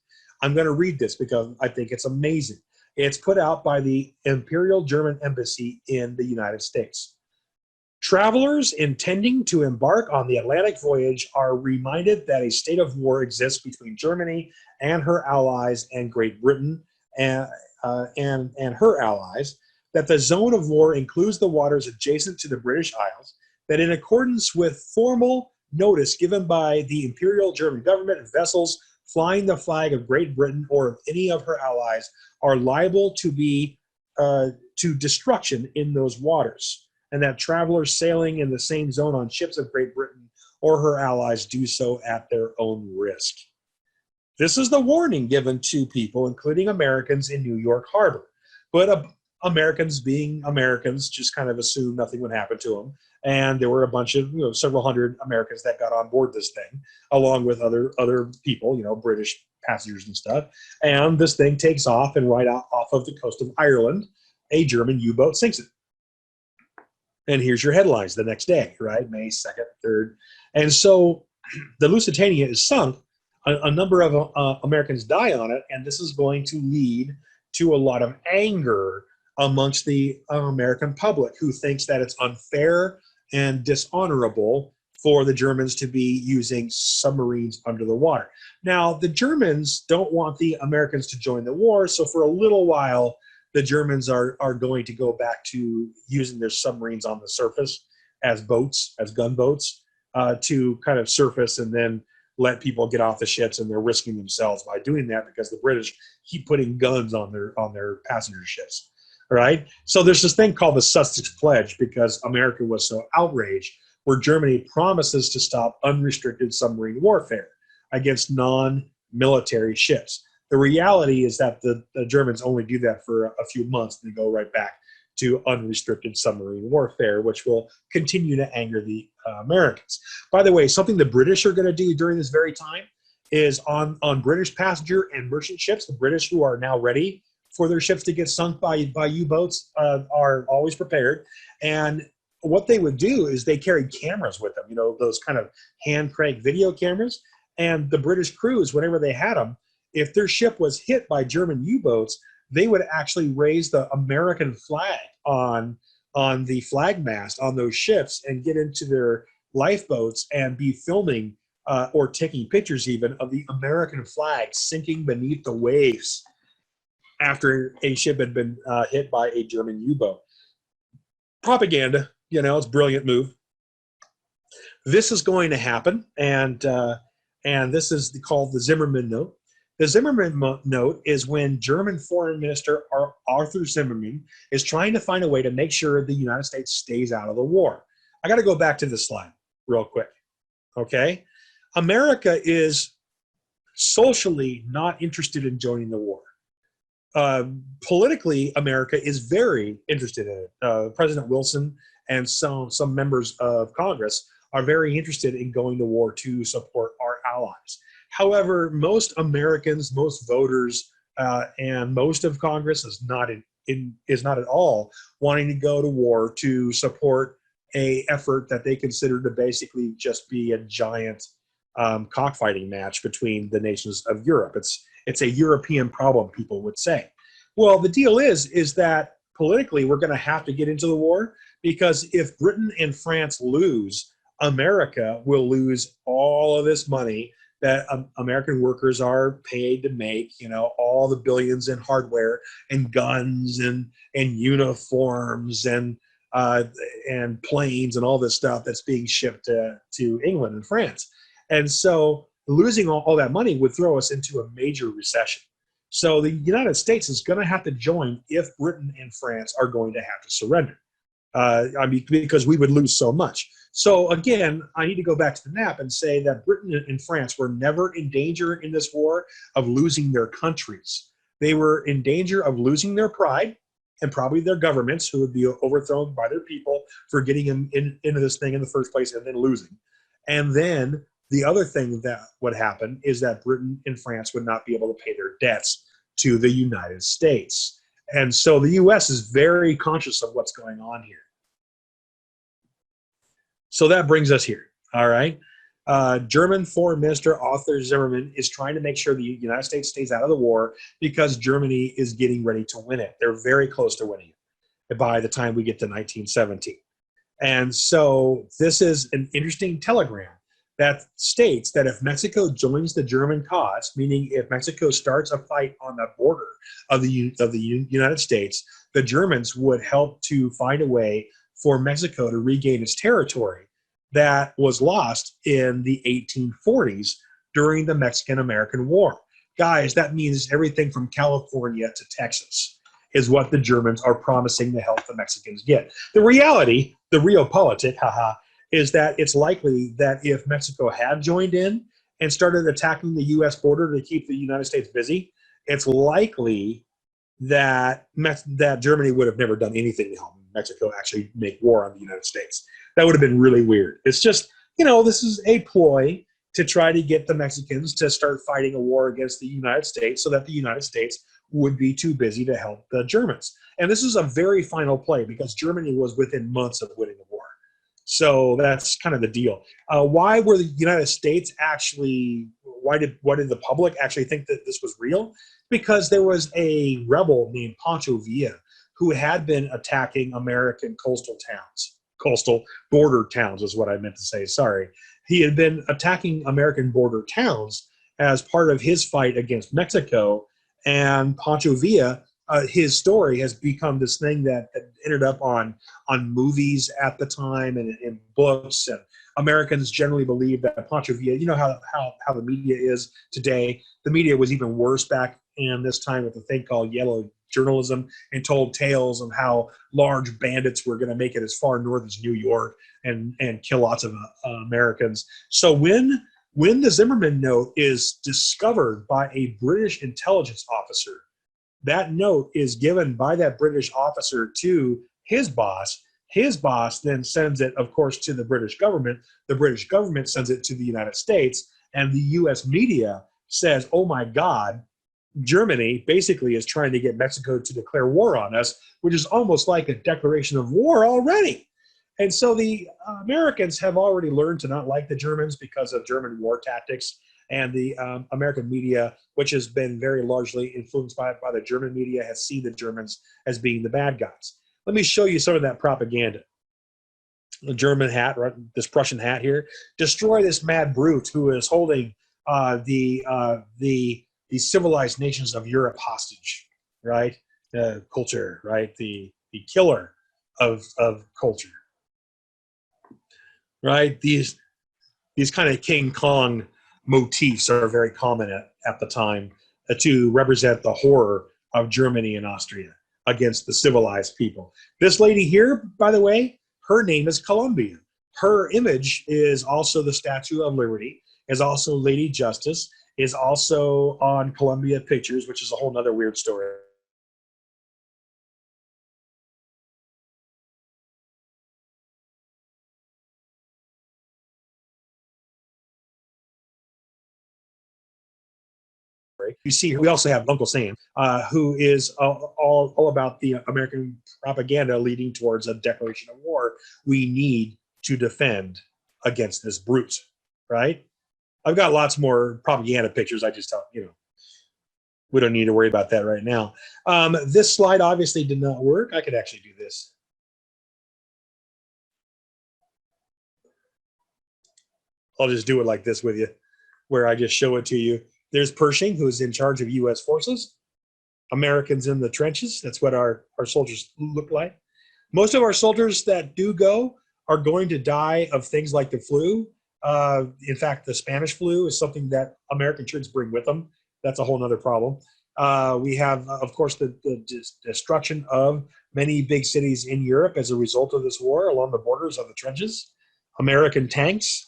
I'm going to read this because I think it's amazing. It's put out by the Imperial German Embassy in the United States. Travelers intending to embark on the Atlantic voyage are reminded that a state of war exists between Germany and her allies and Great Britain and her allies, that the zone of war includes the waters adjacent to the British Isles, that in accordance with formal notice given by the Imperial German government, vessels flying the flag of Great Britain or of any of her allies are liable to be to destruction in those waters, and that travelers sailing in the same zone on ships of Great Britain or her allies do so at their own risk. This is the warning given to people, including Americans in New York Harbor. But Americans, being Americans, just kind of assumed nothing would happen to them. And there were a bunch of, several hundred Americans that got on board this thing, along with other people, British passengers and stuff. And this thing takes off, and right off of the coast of Ireland, a German U-boat sinks it. And here's your headlines the next day, right? May 2nd, 3rd. And so the Lusitania is sunk. A number of Americans die on it, and this is going to lead to a lot of anger amongst the American public, who thinks that it's unfair and dishonorable for the Germans to be using submarines under the water. Now, the Germans don't want the Americans to join the war, so for a little while, the Germans are going to go back to using their submarines on the surface as boats, as gunboats, to kind of surface and then let people get off the ships, and they're risking themselves by doing that because the British keep putting guns on their passenger ships. All right. So there's this thing called the Sussex Pledge, because America was so outraged, where Germany promises to stop unrestricted submarine warfare against non-military ships. The reality is that the Germans only do that for a few months and go right back to unrestricted submarine warfare, which will continue to anger the Americans. By the way, something the British are going to do during this very time is on British passenger and merchant ships, the British, who are now ready for their ships to get sunk by U-boats, are always prepared. And what they would do is they carried cameras with them, those kind of hand crank video cameras. And the British crews, whenever they had them, if their ship was hit by German U-boats, they would actually raise the American flag on the flag mast on those ships and get into their lifeboats and be filming or taking pictures even of the American flag sinking beneath the waves after a ship had been hit by a German U-boat. Propaganda, it's a brilliant move. This is going to happen, and this is called the Zimmermann Note. The Zimmermann Note is when German Foreign Minister Arthur Zimmermann is trying to find a way to make sure the United States stays out of the war. I got to go back to this slide real quick, okay? America is socially not interested in joining the war. Politically, America is very interested in it. President Wilson and some members of Congress are very interested in going to war to support our allies. However, most Americans, most voters, and most of Congress is not at all wanting to go to war to support a effort that they consider to basically just be a giant cockfighting match between the nations of Europe. It's a European problem, people would say. Well, the deal is that politically we're going to have to get into the war, because if Britain and France lose, America will lose all of this money that American workers are paid to make, all the billions in hardware and guns and uniforms and planes and all this stuff that's being shipped to England and France. And so losing all that money would throw us into a major recession. So the United States is going to have to join if Britain and France are going to have to surrender. Because we would lose so much. So again, I need to go back to the map and say that Britain and France were never in danger in this war of losing their countries. They were in danger of losing their pride and probably their governments, who would be overthrown by their people for getting them into this thing in the first place and then losing. And then the other thing that would happen is that Britain and France would not be able to pay their debts to the United States. And so the U.S. is very conscious of what's going on here. So that brings us here, all right? German Foreign Minister Arthur Zimmermann is trying to make sure the United States stays out of the war because Germany is getting ready to win it. They're very close to winning it by the time we get to 1917. And so this is an interesting telegram that states that if Mexico joins the German cause, meaning if Mexico starts a fight on the border of the United States, the Germans would help to find a way for Mexico to regain its territory that was lost in the 1840s during the Mexican-American War. Guys, that means everything from California to Texas is what the Germans are promising to help the Mexicans get. The reality, the realpolitik, is that it's likely that if Mexico had joined in and started attacking the U.S. border to keep the United States busy, it's likely that Germany would have never done anything to help Mexico actually make war on the United States. That would have been really weird. It's just, this is a ploy to try to get the Mexicans to start fighting a war against the United States so that the United States would be too busy to help the Germans. And this is a very final play because Germany was within months of winning the war. So that's kind of the deal. Why were the United States actually, why did the public actually think that this was real? Because there was a rebel named Pancho Villa who had been attacking American coastal border towns is what I meant to say, sorry. He had been attacking American border towns as part of his fight against Mexico, and Pancho Villa, his story has become this thing that ended up on movies at the time and in books, and Americans generally believe that Pancho Villa, you know how the media is today. The media was even worse back in this time with a thing called yellow journalism and told tales of how large bandits were going to make it as far north as New York and kill lots of Americans. So when the Zimmermann note is discovered by a British intelligence officer, that note is given by that British officer to his boss. His boss then sends it, of course, to the British government. The British government sends it to the United States, and the U.S. media says, oh my God, Germany basically is trying to get Mexico to declare war on us, which is almost like a declaration of war already. And so the Americans have already learned to not like the Germans because of German war tactics, and the American media, which has been very largely influenced by the German media, has seen the Germans as being the bad guys. Let me show you some of that propaganda. The German hat, right, this Prussian hat here, destroy this mad brute who is holding the civilized nations of Europe hostage, right? Culture, right? The killer of culture, right? These kind of King Kong motifs are very common at the time to represent the horror of Germany and Austria against the civilized people. This lady here, by the way, her name is Columbia. Her image is also the Statue of Liberty, is also Lady Justice, is also on Columbia Pictures, which is a whole nother weird story. story. You see, we also have Uncle Sam, who is all about the American propaganda leading towards a declaration of war. We need to defend against this brute, right? I've got lots more propaganda pictures. I just tell we don't need to worry about that right now. This slide obviously did not work. I could actually do this. I'll just do it like this with you, where I just show it to you. There's Pershing, who is in charge of U.S. forces. Americans in the trenches. That's what our soldiers look like. Most of our soldiers that do go are going to die of things like the flu. In fact, the Spanish flu is something that American troops bring with them. That's a whole other problem. We have, of course, the destruction of many big cities in Europe as a result of this war along the borders of the trenches. American tanks,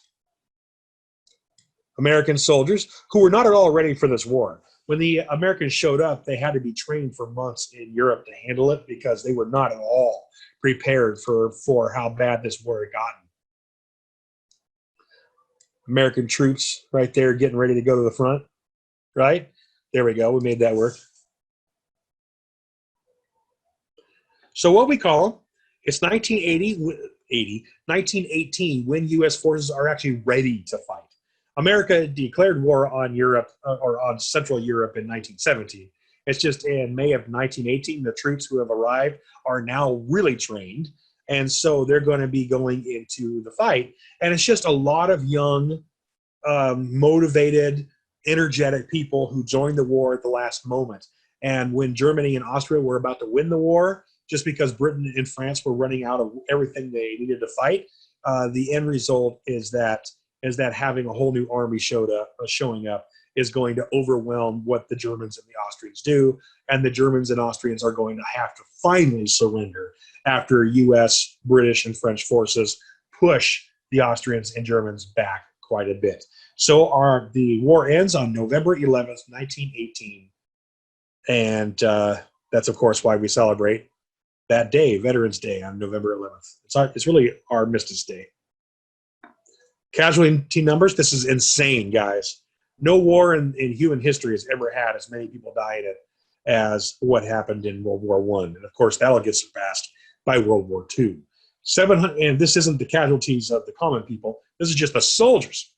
American soldiers who were not at all ready for this war. When the Americans showed up, they had to be trained for months in Europe to handle it because they were not at all prepared for how bad this war had gotten. American troops right there getting ready to go to the front, right? There we go. We made that work. So what we call them, it's 1918 when U.S. forces are actually ready to fight. America declared war on Europe or on Central Europe in 1917. It's just in May of 1918, the troops who have arrived are now really trained. And so they're going to be going into the fight. And it's just a lot of young, motivated, energetic people who joined the war at the last moment. And when Germany and Austria were about to win the war, just because Britain and France were running out of everything they needed to fight, the end result is that having a whole new army showing up is going to overwhelm what the Germans and the Austrians do, and the Germans and Austrians are going to have to finally surrender after U.S., British, and French forces push the Austrians and Germans back quite a bit. So the war ends on November 11th, 1918, and that's, of course, why we celebrate that day, Veterans Day, on November 11th. It's really Armistice Day. Casualty numbers, this is insane, guys. No war in human history has ever had as many people die in it as what happened in World War I. And, of course, that'll get surpassed by World War II. 700, and this isn't the casualties of the common people. This is just the soldiers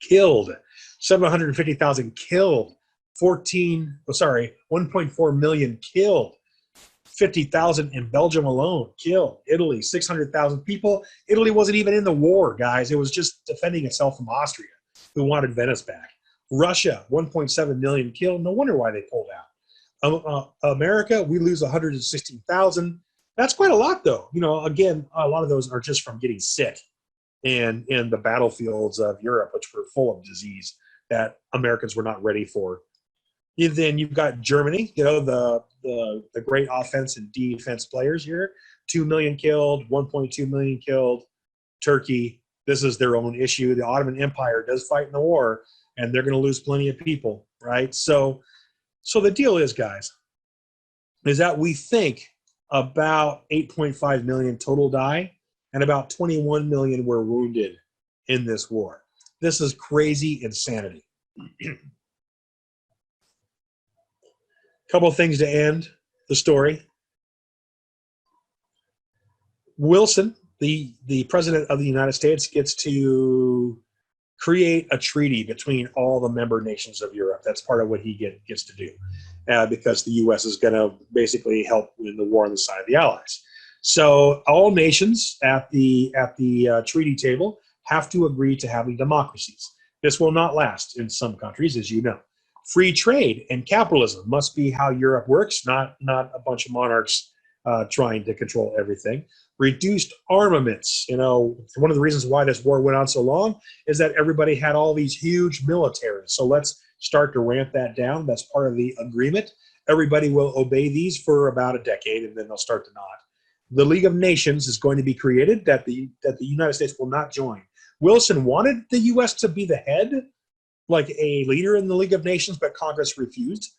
killed. 750,000 killed. 1.4 million killed. 50,000 in Belgium alone killed. Italy, 600,000 people. Italy wasn't even in the war, guys. It was just defending itself from Austria, who wanted Venice back. Russia, 1.7 million killed. No wonder why they pulled out. America, we lose 116,000. That's quite a lot, though. Again, a lot of those are just from getting sick in the battlefields of Europe, which were full of disease that Americans were not ready for. Then you've got Germany, the great offense and defense players here. 2 million killed, 1.2 million killed. Turkey, this is their own issue. The Ottoman Empire does fight in the war, and they're going to lose plenty of people, right? So the deal is, guys, is that we think about 8.5 million total die, and about 21 million were wounded in this war. This is crazy insanity. Couple of things to end the story. Wilson, the president of the United States, gets to create a treaty between all the member nations of Europe. That's part of what he gets to do, because the U.S. is going to basically help win the war on the side of the Allies. So all nations at the treaty table have to agree to having democracies. This will not last in some countries, as you know. Free trade and capitalism must be how Europe works, not a bunch of monarchs trying to control everything. Reduced armaments. One of the reasons why this war went on so long is that everybody had all these huge militaries. So let's start to ramp that down. That's part of the agreement. Everybody will obey these for about a decade, and then they'll start to not. The League of Nations is going to be created that the United States will not join. Wilson wanted the U.S. to be the head, like a leader in the League of Nations, but Congress refused.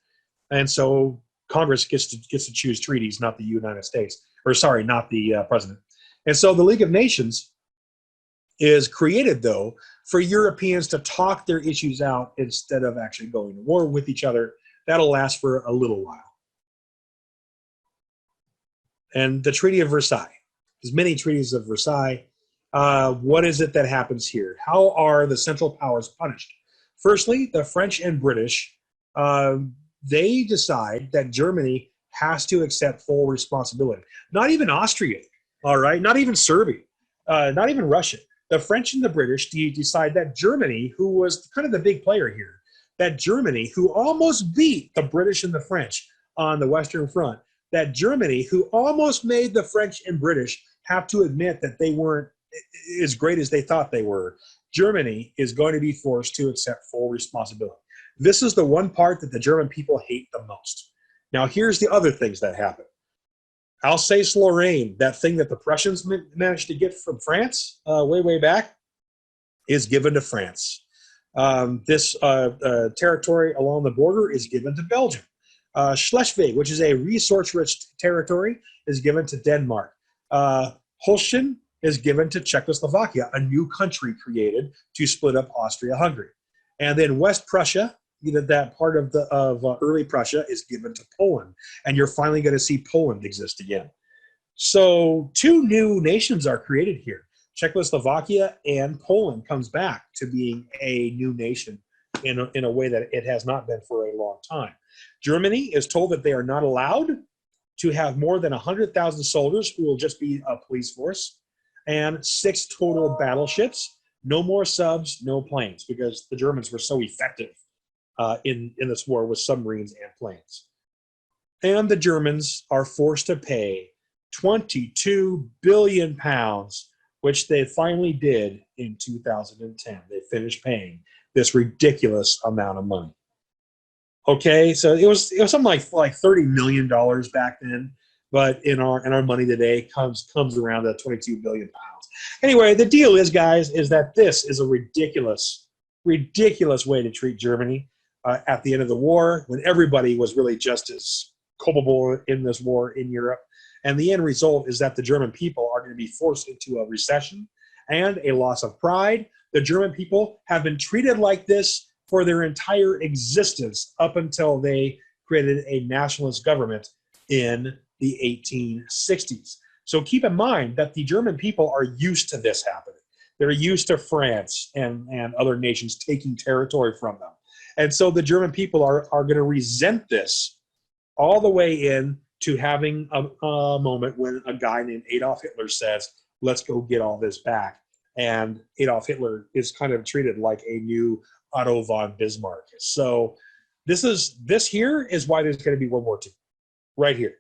And so Congress gets to choose treaties, not the United States, or sorry, not the president. And so the League of Nations is created, though, for Europeans to talk their issues out instead of actually going to war with each other. That'll last for a little while. And the Treaty of Versailles. There's many treaties of Versailles. What is it that happens here? How are the Central Powers punished? Firstly, the French and British, they decide that Germany has to accept full responsibility. Not even Austria, all right? Not even Serbia, not even Russia. The French and the British decide that Germany, who was kind of the big player here, that Germany, who almost beat the British and the French on the Western Front, that Germany, who almost made the French and British have to admit that they weren't as great as they thought they were, Germany is going to be forced to accept full responsibility. This is the one part that the German people hate the most. Now, here's the other things that happen. Alsace-Lorraine, that thing that the Prussians managed to get from France way back, is given to France. This territory along the border is given to Belgium. Schleswig, which is a resource-rich territory, is given to Denmark. Holstein is given to Czechoslovakia, a new country created to split up Austria-Hungary. And then West Prussia, that part of early Prussia, is given to Poland. And you're finally going to see Poland exist again. So two new nations are created here. Czechoslovakia and Poland comes back to being a new nation in a way that it has not been for a long time. Germany is told that they are not allowed to have more than 100,000 soldiers who will just be a police force, and 6 total battleships, no more subs, no planes, because the Germans were so effective in this war with submarines and planes. And the Germans are forced to pay 22 billion pounds, which they finally did in 2010. They finished paying this ridiculous amount of money. Okay, so it was something like $30 million back then, but in our money today comes around to 22 billion pounds. Anyway, the deal is, guys, is that this is a ridiculous way to treat Germany at the end of the war, when everybody was really just as culpable in this war in Europe. And the end result is that the German people are going to be forced into a recession and a loss of pride. The German people have been treated like this for their entire existence up until they created a nationalist government in the 1860s. So keep in mind that the German people are used to this happening. They're used to France and other nations taking territory from them. And so the German people are going to resent this all the way in to having a moment when a guy named Adolf Hitler says, let's go get all this back. And Adolf Hitler is kind of treated like a new Otto von Bismarck. So this here is why there's going to be World War II, right here.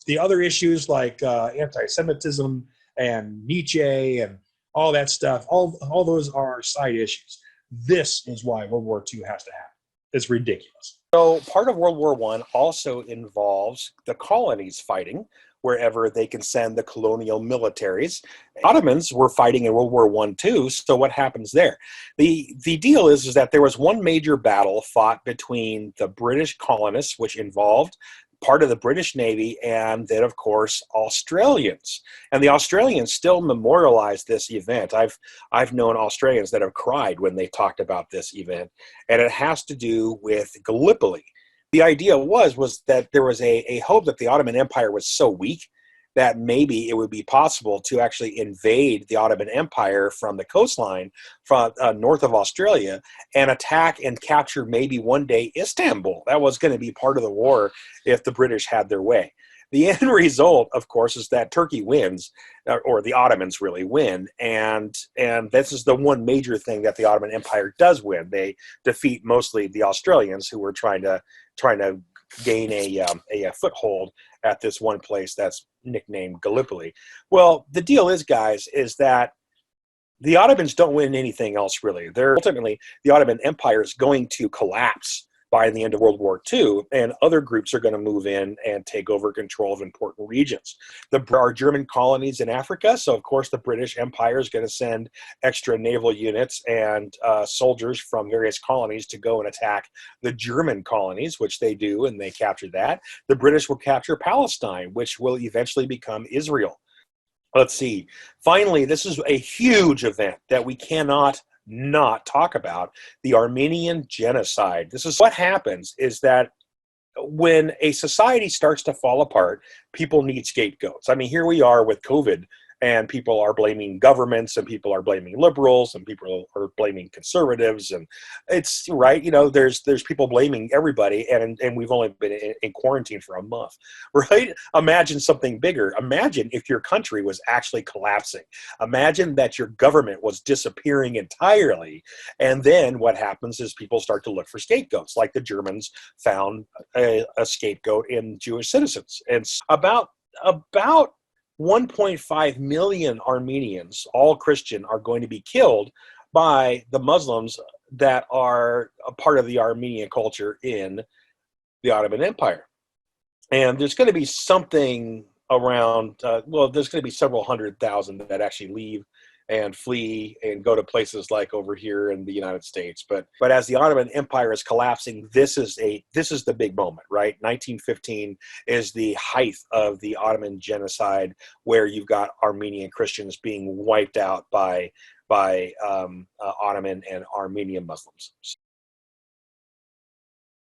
The other issues like anti-Semitism and Nietzsche and all that stuff, all those are side issues. This is why World War II has to happen. It's ridiculous. So part of World War I also involves the colonies fighting wherever they can send the colonial militaries. Ottomans were fighting in World War I too, so what happens there? The deal is that there was one major battle fought between the British colonists, which involved part of the British Navy, and then, of course, Australians. And the Australians still memorialize this event. I've known Australians that have cried when they talked about this event, and it has to do with Gallipoli. The idea was that there was a hope that the Ottoman Empire was so weak that maybe it would be possible to actually invade the Ottoman Empire from the coastline from north of Australia and attack and capture maybe one day Istanbul. That was going to be part of the war if the British had their way. The end result, of course, is that Turkey wins, or the Ottomans really win, and this is the one major thing that the Ottoman Empire does win. They defeat mostly the Australians, who were trying to gain a foothold at this one place that's nicknamed Gallipoli. Well, the deal is, guys, is that the Ottomans don't win anything else, really. Ultimately, the Ottoman Empire is going to collapse by the end of World War II, and other groups are going to move in and take over control of important regions. There are German colonies in Africa, so of course the British Empire is going to send extra naval units and soldiers from various colonies to go and attack the German colonies, which they do, and they capture that. The British will capture Palestine, which will eventually become Israel. Let's see. Finally, this is a huge event that we cannot not talk about, the Armenian genocide. This is what happens is that when a society starts to fall apart, people need scapegoats. I mean, here we are with COVID, and people are blaming governments, and people are blaming liberals, and people are blaming conservatives, and it's right. You know, there's people blaming everybody, and we've only been in quarantine for a month, right? Imagine something bigger. Imagine if your country was actually collapsing. Imagine that your government was disappearing entirely, and then what happens is people start to look for scapegoats, like the Germans found a scapegoat in Jewish citizens. And about 1.5 million Armenians, all Christian, are going to be killed by the Muslims that are a part of the Armenian culture in the Ottoman Empire. And there's going to be something around, there's going to be several 100,000 that actually leave and flee and go to places like over here in the United States. But as the Ottoman Empire is collapsing, this is the big moment, right? 1915 is the height of the Ottoman genocide, where you've got Armenian Christians being wiped out by Ottoman and Armenian Muslims.